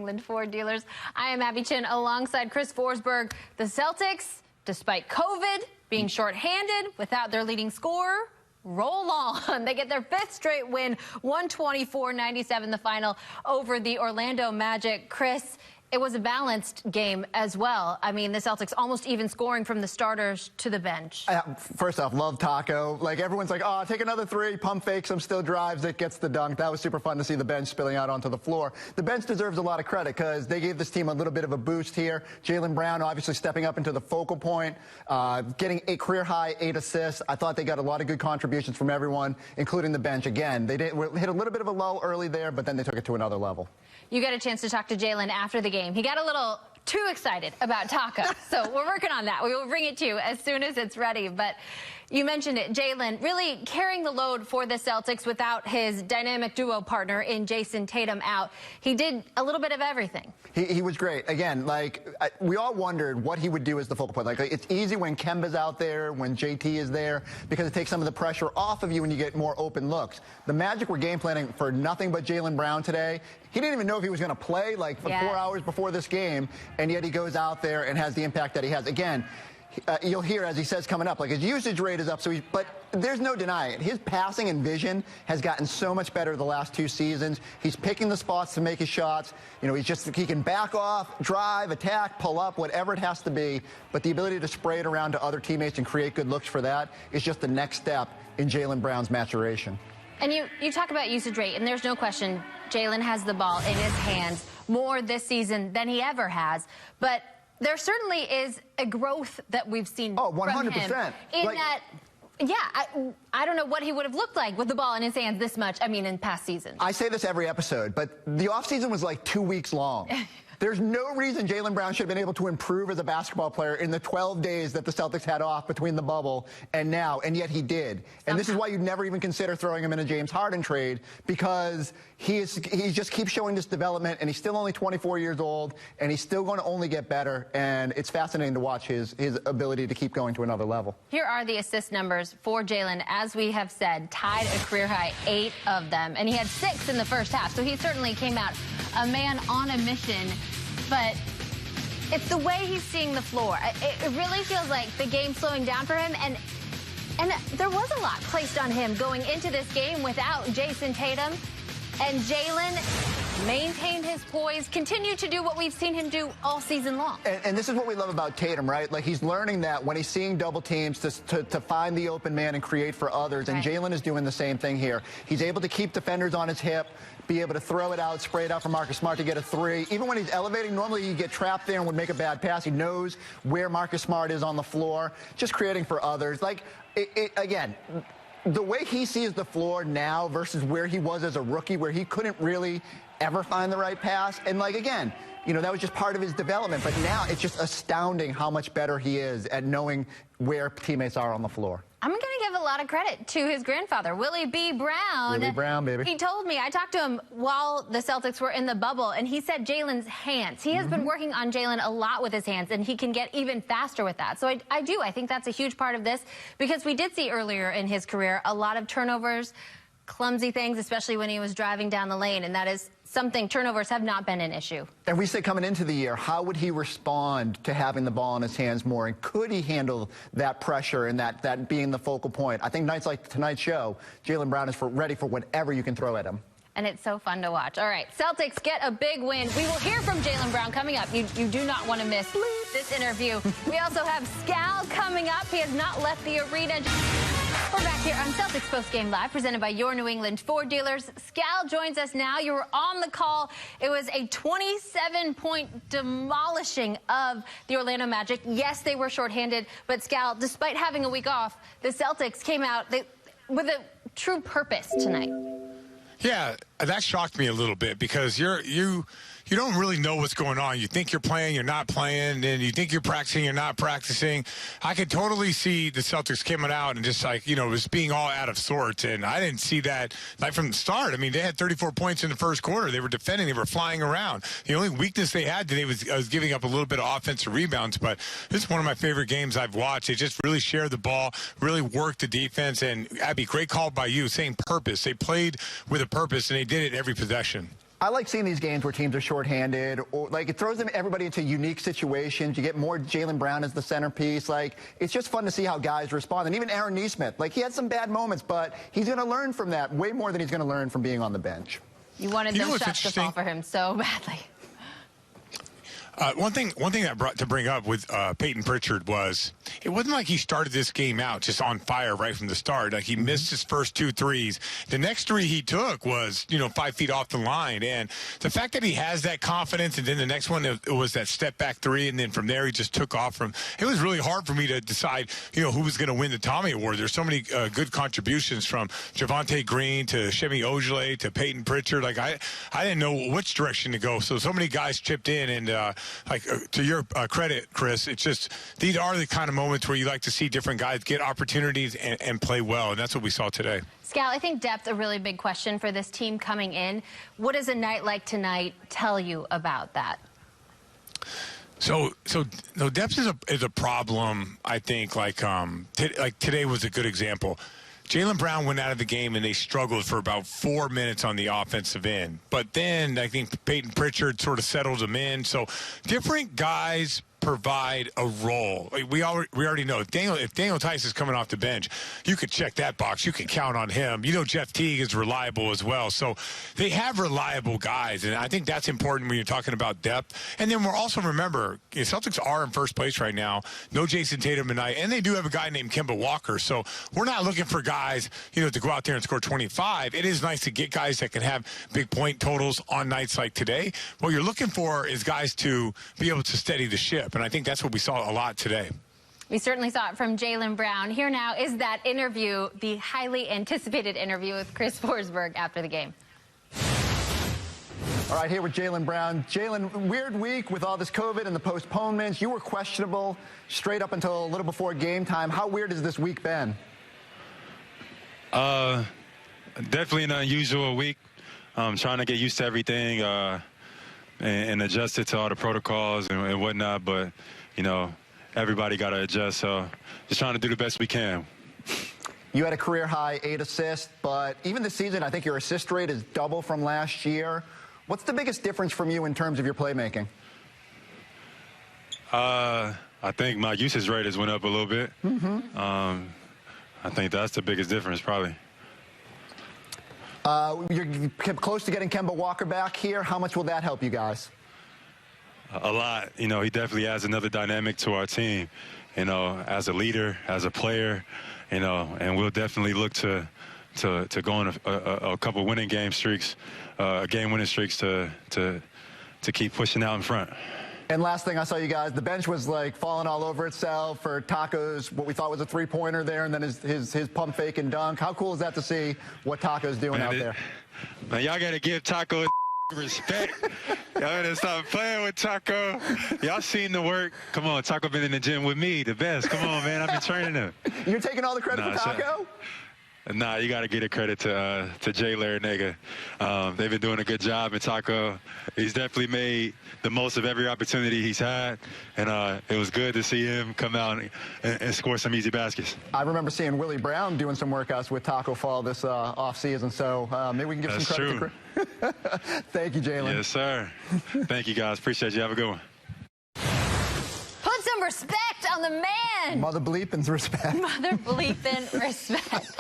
England Ford dealers. I am Abby Chin alongside Chris Forsberg. The Celtics, despite COVID, being shorthanded without their leading scorer, roll on. They get their fifth straight win, 124-97 the final over the Orlando Magic. Chris, it was a balanced game as well. I mean, the Celtics almost even scoring from the starters to the bench. First off, love Taco. Like, everyone's like, oh, take another three, pump fakes him, still drives it, gets the dunk. That was super fun to see the bench spilling out onto the floor. The bench deserves a lot of credit because they gave this team a little bit of a boost here. Jaylen Brown obviously stepping up into the focal point, getting a career-high 8 assists. I thought they got a lot of good contributions from everyone, including the bench. Again, they hit a little bit of a lull early there, but then they took it to another level. You got a chance to talk to Jaylen after the game. He got a little too excited about Taco, so we're working on that. We will bring it to you as soon as it's ready. But you mentioned it, Jaylen really carrying the load for the Celtics without his dynamic duo partner in Jayson Tatum out. He did a little bit of everything. He was great. Again, like, we all wondered what he would do as the focal point. Like, it's easy when Kemba's out there, when JT is there, because it takes some of the pressure off of you when you get more open looks. The Magic were game planning for nothing but Jaylen Brown today. He didn't even know if he was going to play, like, for 4 hours before this game, and yet he goes out there and has the impact that he has. Again, you'll hear, as he says coming up, like, his usage rate is up, but there's no denying it. His passing and vision has gotten so much better the last 2 seasons. He's picking the spots to make his shots. You know, he can back off, drive, attack, pull up, whatever it has to be. But the ability to spray it around to other teammates and create good looks for that is just the next step in Jaylen Brown's maturation. And you talk about usage rate, and there's no question Jaylen has the ball in his hands more this season than he ever has. But there certainly is a growth that we've seen from 100%. him. In like, that, yeah, I don't know what he would have looked like with the ball in his hands this much, I mean, in past seasons. I say this every episode, but the offseason was like 2 weeks long. There's no reason Jaylen Brown should have been able to improve as a basketball player in the 12 days that the Celtics had off between the bubble and now, and yet he did. And this is why you'd never even consider throwing him in a James Harden trade, because he just keeps showing this development, and he's still only 24 years old, and he's still going to only get better, and it's fascinating to watch his ability to keep going to another level. Here are the assist numbers for Jaylen. As we have said, tied a career-high 8 of them, and he had 6 in the first half, so he certainly came out a man on a mission. But it's the way he's seeing the floor. It really feels like the game's slowing down for him, and there was a lot placed on him going into this game without Jayson Tatum. And Jaylen maintained his poise, continued to do what we've seen him do all season long. And this is what we love about Tatum, right? Like, he's learning that when he's seeing double teams to find the open man and create for others. And Jaylen is doing the same thing here. He's able to keep defenders on his hip, be able to throw it out, spray it out for Marcus Smart to get a 3. Even when he's elevating, normally you get trapped there and would make a bad pass. He knows where Marcus Smart is on the floor, just creating for others. Like, again, the way he sees the floor now versus where he was as a rookie, where he couldn't really ever find the right pass. And, like, again, you know, that was just part of his development. But now it's just astounding how much better he is at knowing where teammates are on the floor. I'm going to give a lot of credit to his grandfather, Willie B. Brown. Willie Brown, baby. He told me, I talked to him while the Celtics were in the bubble, and he said Jaylen's hands. He has been working on Jaylen a lot with his hands, and he can get even faster with that. So I think that's a huge part of this, because we did see earlier in his career a lot of turnovers, clumsy things, especially when he was driving down the lane, and that is something. Turnovers have not been an issue. And we say coming into the year, how would he respond to having the ball in his hands more, and could he handle that pressure and that being the focal point? I think nights like tonight's show, Jaylen Brown is ready for whatever you can throw at him. And it's so fun to watch. All right, Celtics get a big win. We will hear from Jaylen Brown coming up. You do not want to miss this interview. We also have Scal coming up. He has not left the arena. We're back here on Celtics Post Game Live, presented by your New England Ford dealers. Scal joins us now. You were on the call. It was a 27-point demolishing of the Orlando Magic. Yes, they were shorthanded, but Scal, despite having a week off, the Celtics came out with a true purpose tonight. Yeah, that shocked me a little bit, because you don't really know what's going on. You think you're playing, you're not playing, and you think you're practicing, you're not practicing. I could totally see the Celtics coming out and just, like, you know, was being all out of sorts, and I didn't see that, like, from the start. I mean, they had 34 points in the first quarter. They were defending, they were flying around. The only weakness they had today was giving up a little bit of offensive rebounds, but this is one of my favorite games I've watched. They just really shared the ball, really worked the defense, and Abby, great call by you, saying purpose. They played with a purpose, and they did it every possession. I like seeing these games where teams are shorthanded, or like it throws everybody into unique situations. You get more Jaylen Brown as the centerpiece. Like, it's just fun to see how guys respond. And even Aaron Nesmith, like, he had some bad moments, but he's going to learn from that way more than he's going to learn from being on the bench. You wanted those shots to fall for him so badly. One thing I brought to bring up with Peyton Pritchard was it wasn't like he started this game out just on fire right from the start. Like, he missed his first 2 threes. The next 3 he took was, 5 feet off the line. And the fact that he has that confidence, and then the next one, it was that step back 3, and then from there he just took off from. It was really hard for me to decide, who was going to win the Tommy Award. There's so many good contributions from Javonte Green to Shemi Ojeleye to Peyton Pritchard. Like, I didn't know which direction to go. So many guys chipped in, and to your credit, Chris, it's just these are the kind of moments where you like to see different guys get opportunities and play well, and that's what we saw today. Scal, I think depth a really big question for this team coming in. What does a night like tonight tell you about that? So depth is a problem. I think like today was a good example. Jaylen Brown went out of the game, and they struggled for about 4 minutes on the offensive end. But then I think Peyton Pritchard sort of settled them in. So different guys provide a role. Like, we already know if Daniel Tice is coming off the bench, you could check that box. You can count on him. Jeff Teague is reliable as well. So they have reliable guys, and I think that's important when you're talking about depth. And then we're also, remember, Celtics are in first place right now. No Jason Tatum tonight, and they do have a guy named Kemba Walker. So we're not looking for guys, to go out there and score 25. It is nice to get guys that can have big point totals on nights like today. What you're looking for is guys to be able to steady the ship. And I think that's what we saw a lot today. We certainly saw it from Jaylen Brown. Here now is that interview, the highly anticipated interview with Chris Forsberg after the game. All right, here with Jaylen Brown. Jaylen, weird week with all this COVID and the postponements. You were questionable straight up until a little before game time. How weird has this week been? Definitely an unusual week. Trying to get used to everything. And adjust it to all the protocols and whatnot. But, everybody got to adjust. So just trying to do the best we can. You had a career-high 8 assists, but even this season, I think your assist rate is double from last year. What's the biggest difference from you in terms of your playmaking? I think my usage rate has went up a little bit. I think that's the biggest difference, probably. You're close to getting Kemba Walker back here. How much will that help you guys? A lot. He definitely adds another dynamic to our team, as a leader, as a player, and we'll definitely look to go on a couple winning game streaks, game-winning streaks to keep pushing out in front. And last thing I saw you guys, the bench was like falling all over itself for Taco's, what we thought was a three-pointer there, and then his pump fake and dunk. How cool is that to see what Taco's doing out there? Man, y'all got to give Taco respect. Y'all got to stop playing with Taco. Y'all seen the work. Come on, Taco been in the gym with me, the best. Come on, man, I've been training him. You're taking all the credit for Taco? Nah, you got to give the credit to Jay Larinaga. They've been doing a good job, and Taco, he's definitely made the most of every opportunity he's had, and it was good to see him come out and score some easy baskets. I remember seeing Willie Brown doing some workouts with Taco Fall this offseason, so maybe we can give some credit to Chris. Thank you, Jaylen. Yes, sir. Thank you, guys. Appreciate you. Have a good one. Put some respect on the man. Mother bleepin's respect. Mother bleepin' respect.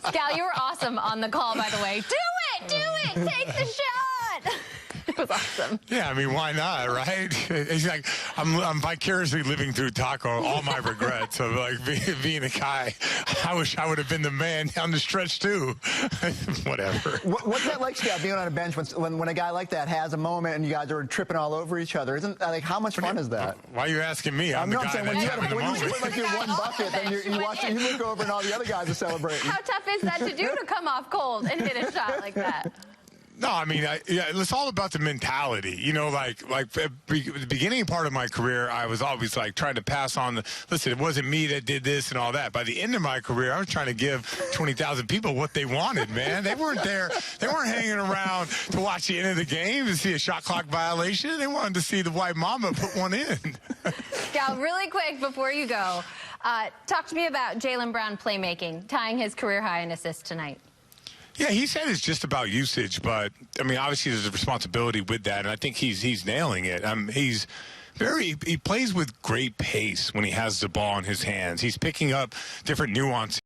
Scal, you were awesome on the call, by the way. Do it! Take the shot! It was awesome. Yeah, I mean, why not, right? It's like I'm vicariously living through Taco all my regrets of like being a guy. I wish I would have been the man down the stretch too. Whatever. What's that like, Scott, being on a bench when a guy like that has a moment and you guys are tripping all over each other? Isn't like how much fun is that? Why are you asking me? I'm the guy saying, that's having the moment. When you put like your one bucket, then you look over and all the other guys are celebrating. How tough is that to do, to come off cold and hit a shot like that? No, I mean, it's all about the mentality. Like the beginning part of my career, I was always like trying to pass on listen, it wasn't me that did this and all that. By the end of my career, I was trying to give 20,000 people what they wanted, man. They weren't there. They weren't hanging around to watch the end of the game to see a shot clock violation. They wanted to see the white mama put one in. Gal, really quick before you go, talk to me about Jaylen Brown playmaking, tying his career high in assists tonight. Yeah, he said it's just about usage, but I mean, obviously there's a responsibility with that, and I think he's nailing it. He plays with great pace when he has the ball in his hands. He's picking up different nuances